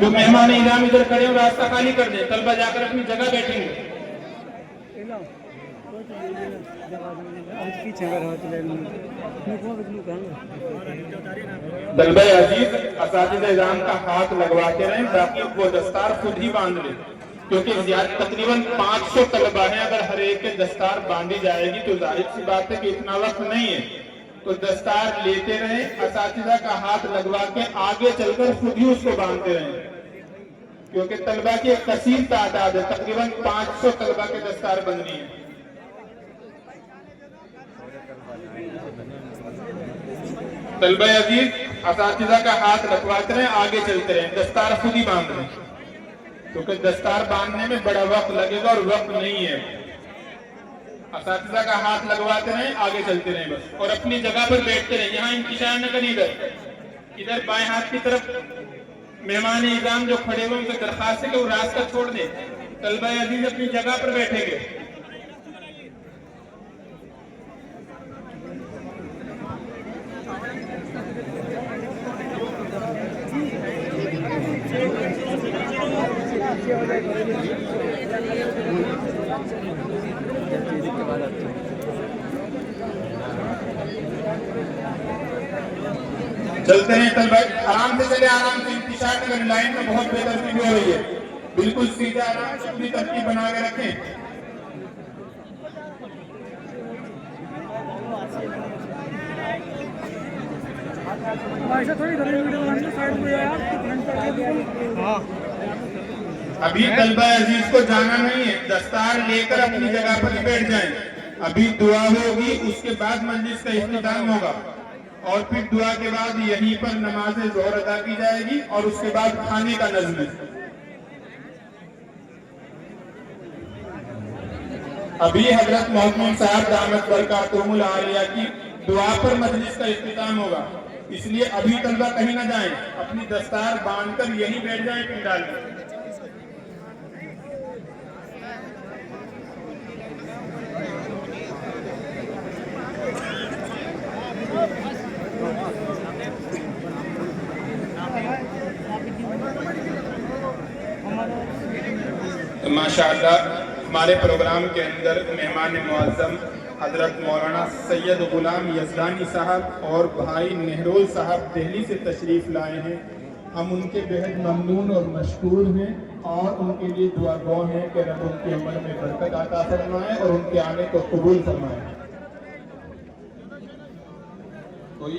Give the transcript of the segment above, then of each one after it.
जो मेहमान इनाम इधर खड़े हो रास्ता खाली कर दे, तलबा जाकर अपनी जगह बैठेंगे। तलबा अजीज असातिज़ा इज़ाम का हाथ लगवाते रहें ताकि वो दस्तार खुद ही बांध ले, क्योंकि तकरीबन 500 तलबा हैं। अगर हर एक के दस्तार बांधी जाएगी तो जाहिर सी बात है कि इतना वक्त नहीं है। तो दस्तार लेते रहें, असातिज़ा का हाथ लगवा के आगे चलकर खुद ही उसको बांधते रहें, क्योंकि तलबा की एक कसीर तादाद है, तकरीबन 500 तलबा के दस्तार बंधनी है। तलबा अजीज असातिज़ा का हाथ लगवाते रहें, आगे चलते रहें, दस्तार खुद ही बांध रहे, क्योंकि दस्तार बांधने में बड़ा वक्त लगेगा और वक्त नहीं है। असातिज़ा का हाथ लगवाते रहें, आगे चलते रहें बस, और अपनी जगह पर बैठते रहें। यहाँ इंतजार न करें, इधर बाएं हाथ की तरफ मेहमान इज़ाम जो खड़े हुए उनसे दरखास्त है कि वो रास्ता छोड़ दें। तलबा अजीज अपनी जगह पर बैठेंगे। चलते हैं तलबा, आराम से चले, आराम से, इंतजार न करें। लाइन में बहुत बेतरतीबी हो रही है, बिल्कुल सीधा आराम से अपनी तरतीब बना के रखें। अभी तलबा अजीज को जाना नहीं है, दस्तार लेकर अपनी जगह पर बैठ जाएं। अभी दुआ होगी, उसके बाद मजलिस का इख्तिताम होगा, और फिर दुआ के बाद यहीं पर नमाज ज़ोहर अदा की जाएगी, और उसके बाद खाने का नज़्म है। अभी हजरत मोहम्मद साहब दामत बरकातुहुल आलिया की दुआ पर मजलिस का इख्तिताम होगा, इसलिए अभी तलबा कहीं ना जाएं, अपनी दस्तार बांधकर यहीं बैठ जाएं पिंडाल में। माशाअल्लाह हमारे प्रोग्राम के अंदर मेहमान मुअज़्ज़म हजरत मौलाना सैयद गुलाम यज़दानी साहब और भाई नेहरोल साहब दिल्ली से तशरीफ़ लाए हैं। हम उनके बेहद ममनून और मशकूर हैं, और उनके लिए दुआ गो हैं कि रब उनके अमल में बरकत अता फरमाए और उनके आने को कबूल फरमाए। कोई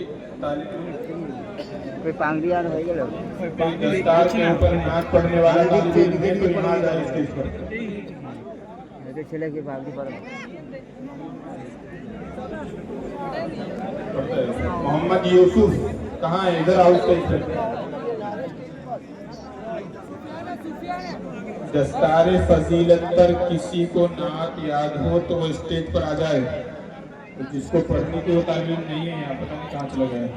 पांगड़ियां हो गए दस्तार के ऊपर नाक पड़ने वाला स्टेज पर छेले की पागड़ी पर मोहम्मद यूसुफ कहाँ है? इधर आओ स्टेज पर। दस्तार फजीलत पर किसी को नात याद हो तो वो स्टेज पर आ जाए, तो जिसको पढ़ने की वो तालीम नहीं है यहाँ पता नहीं कहाँ चला गया।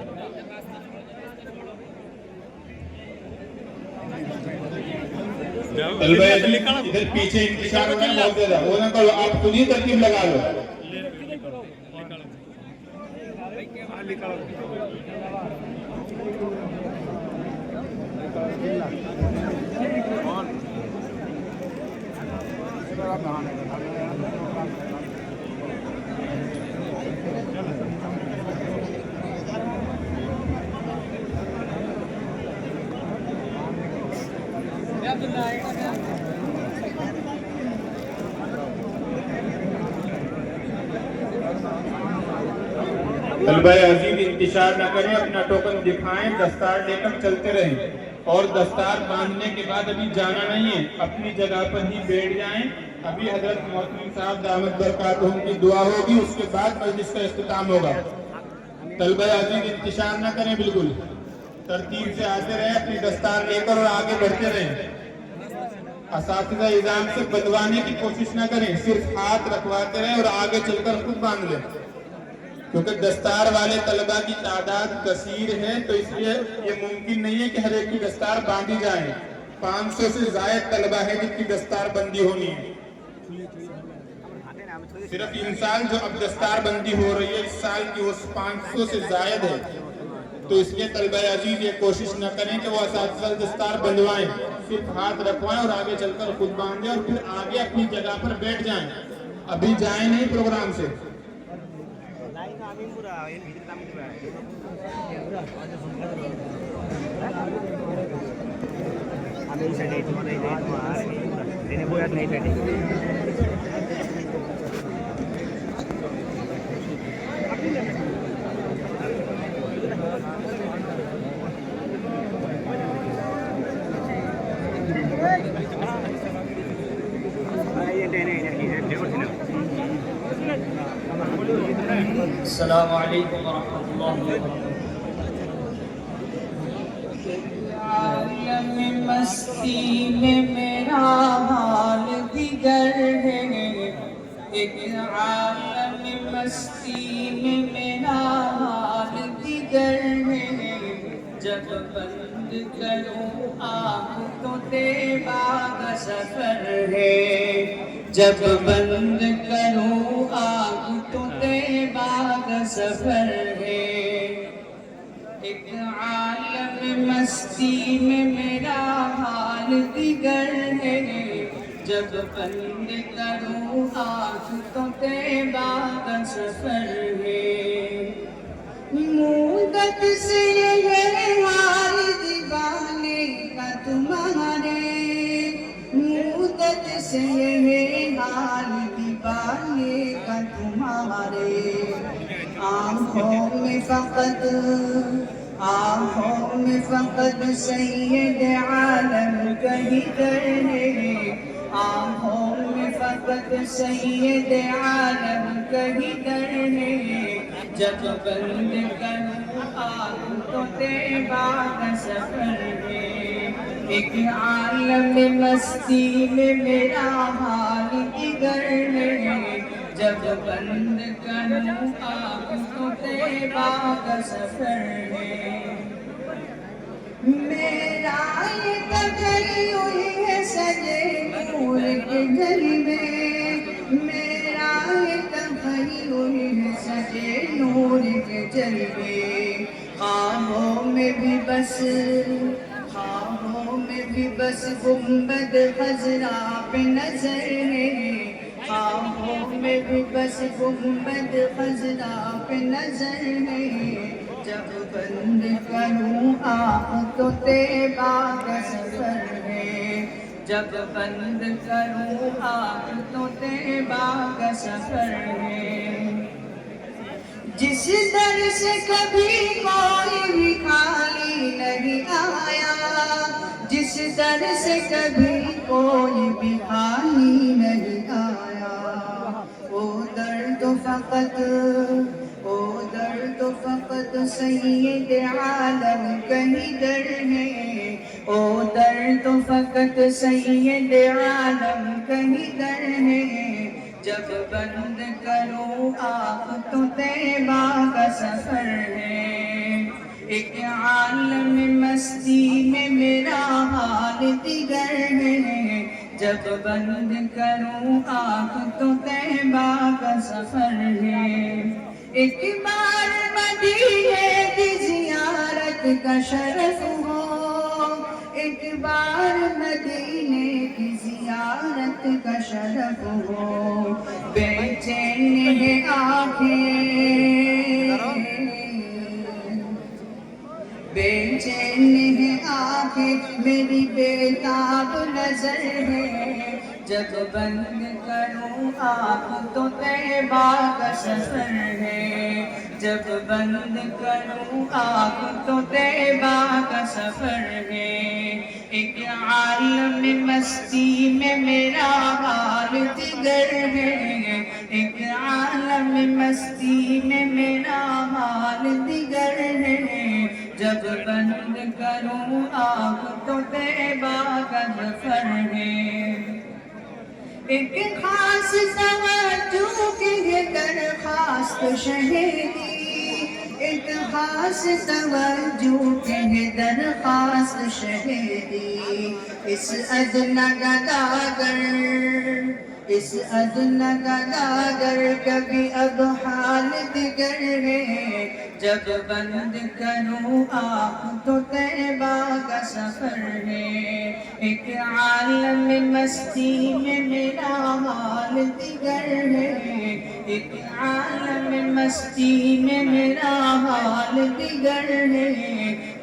इधर पीछे इंतजार हो रहा है, वो ना करो, आप खुद ही तरकीब लगा लो। तलबा अजीज इंतजार न करें, अपना टोकन दिखाएं, दस्तार लेकर चलते रहें, और दस्तार बांधने के बाद अभी जाना नहीं है, अपनी जगह पर ही बैठ जाएं। अभी हजरत मोहतरम साहब दामत बरकातुहुम की दुआ होगी, उसके बाद मजलिस का इख्तिताम होगा। तलबा अजीज इंतजार न करें, बिल्कुल तरतीब से आते रहे, अपनी दस्तार लेकर और आगे बढ़ते रहें। असातिज़ा इज़ाम से बदवाने की कोशिश न करें, सिर्फ हाथ रखवाते रहें और आगे चलकर खुद बांध लें, क्योंकि दस्तार वाले तलबा की तादाद कसीर है, तो इसलिए ये मुमकिन नहीं है कि हर एक की दस्तार बांधी जाए। 500 से ज़ायद तलबा है जिनकी दस्तार बंदी होनी है। सिर्फ इन साल जो अब दस्तार बंदी हो रही है, इस साल की वो 500 से ज़ायद है, तो इसलिए तलबा अजीज ये कोशिश न करें कि वो असातिज़ा दस्तार बंधवाएं, सिर्फ हाथ रखवाएं और आगे चलकर खुद बांधें और फिर आगे अपनी जगह पर बैठ जाएं। अभी जाएं नहीं प्रोग्राम से। अस्सलामु अलैकुम वरहमतुल्लाहि आलम मस्ती में मेरा हाल दिगर है, एक आलम मस्ती में मेरा हाल दिगर है। जब बंद करूं आँख तो तेबाग सफर है, जब बंद करूं आँख तो तेबाग सफर है। एक आलम मस्ती में मेरा हाल दिगर है, जब बंद करूं आँख तो तेबाग सफर है। मुद्दत से ये हाल दीवाने का तुम्हारे, मुद्दत से ये हाल दीवाने का तुम्हारे। आँखों में फ़क़त सैयद आलम कहीं दर है, आँखों में फ़क़त सैयद आलम कहीं दर है। जब बंद करूं आँख तो तेबाग सफर है। एक आलम मस्ती में मेरा हाल दिगर है, जब बंद करूं आँख तो तेबाग सफर है। मेरा ये तजल्लुल है सजे नूर के जलवे, मेरा ये तजल्लुल है सजे नूर के जलवे। ख्वाबों में भी बस गुंबद खज़रा पे नजर है, ख्वाबों में भी बस गुंबद खज़रा पे नजर है। जब बंद करूं आँख तो तेबाग सफर है, जब बंद करूं आँख तो तेबाग सफर है। जिस दर से कभी कोई भी खाली नहीं आया, जिस दर से कभी कोई भी खाली नहीं आया, वो दर तो फ़क़त सैयद आलम कहीं दर है, ओ दर तो फ़क़त सैयद आलम कहीं दर है। जब बंद करूं आँख तो तेबाग सफर है। एक आलम मस्ती में मेरा हाल दिगर है, जब बंद करूं आँख तो तेबाग सफर है। एक बार मदीने की ज़ियारत का शरफ हो, एक बार मदीने की ज़ियारत का शरफ हो। बेचैन है आँखें मेरी बेताब नजर है। जब बंद करूं आँख तो तेबाग सफर है, जब बंद करूं आँख तो तेबाग सफर है। एक आलम मस्ती में मेरा हाल दिगर है, एक आलम मस्ती में मेरा हाल दिगर है। जब बंद करूं आँख तो तेबाग सफर है। एक खास तवज्जो की है दरख्वास्त शहीदी, एक खास तवज्जो की है दरख्वास्त शहीदी। इस अदना गदागर कभी अब हाल दिगर है, जब बंद करूं आँख तो तैबा का सफर है। एक आलम मस्ती में मेरा हाल दिगर है। एक आलम मस्ती में मेरा हाल दिगर है।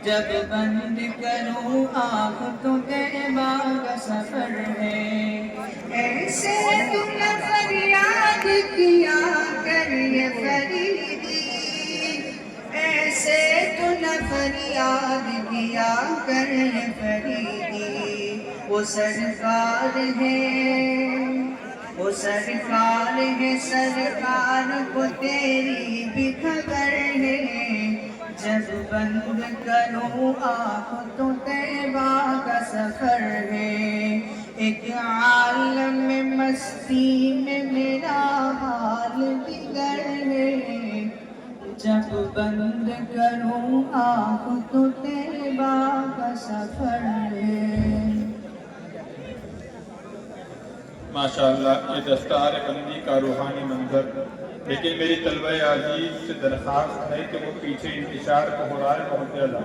जब बंद करूं आँख तो तैबा का सफर है। ऐसे तुम फरियाद किया कर ये फरीदी, ऐसे तो न फरियाद किया कर ये फरीदी। वो सरकार है, वो सरकार है, सरकार को तेरी भी खबर है। जब बंद करूं आँख तो तैबा का सफर है। एक आलम में मस्ती में मेरा हाल दिगर है। जब बंद करूं आँख तो तैबा का सफर है। माशाअल्लाह, ये दस्तार बंदी का रूहानी मंजर। लेकिन मेरी तलबा अजीज से दरख्वास्त है कि वो पीछे इंतशार को हो रहा है बहुत ज़्यादा,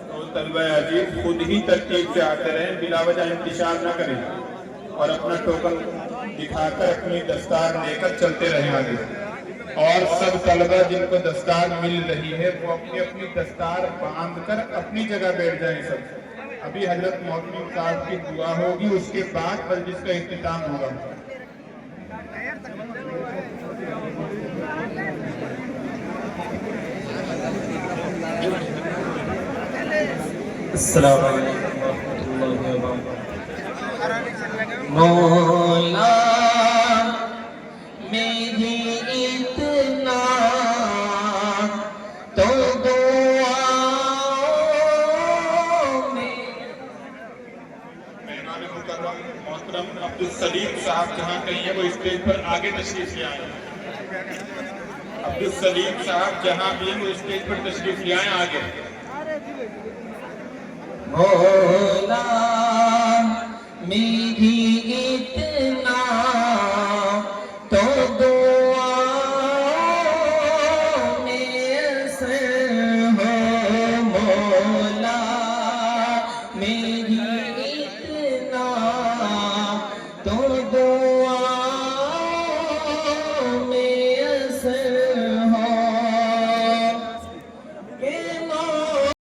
तो तलबा अजीज खुद ही तरतीब से आते रहें, बिलावजह इंतशार न करें और अपना टोकन दिखाकर अपनी दस्तार लेकर चलते रहें आगे। और सब तलबा जिनको दस्तार मिल रही है वो अपनी अपनी दस्तार बांध कर अपनी जगह बैठ जाएं सब। अभी हजरत मौलवी साहब की दुआ होगी, उसके बाद मजलिस का इख्तिताम होगा। अस्सलाम वालेकुम रहमतुल्लाहि व बरकातुहू। मौला मेरी इतना तो दुआओं में। मेहमान मुकर्रम मोहतरम अब्दुल सलीम साहब जहाँ कहीं है वो स्टेज पर आगे तशरीफ ले आए। अब्दुल सलीम साहब जहाँ भी हैं वो स्टेज पर तशरीफ ले आए आगे। मौला मेरी इतना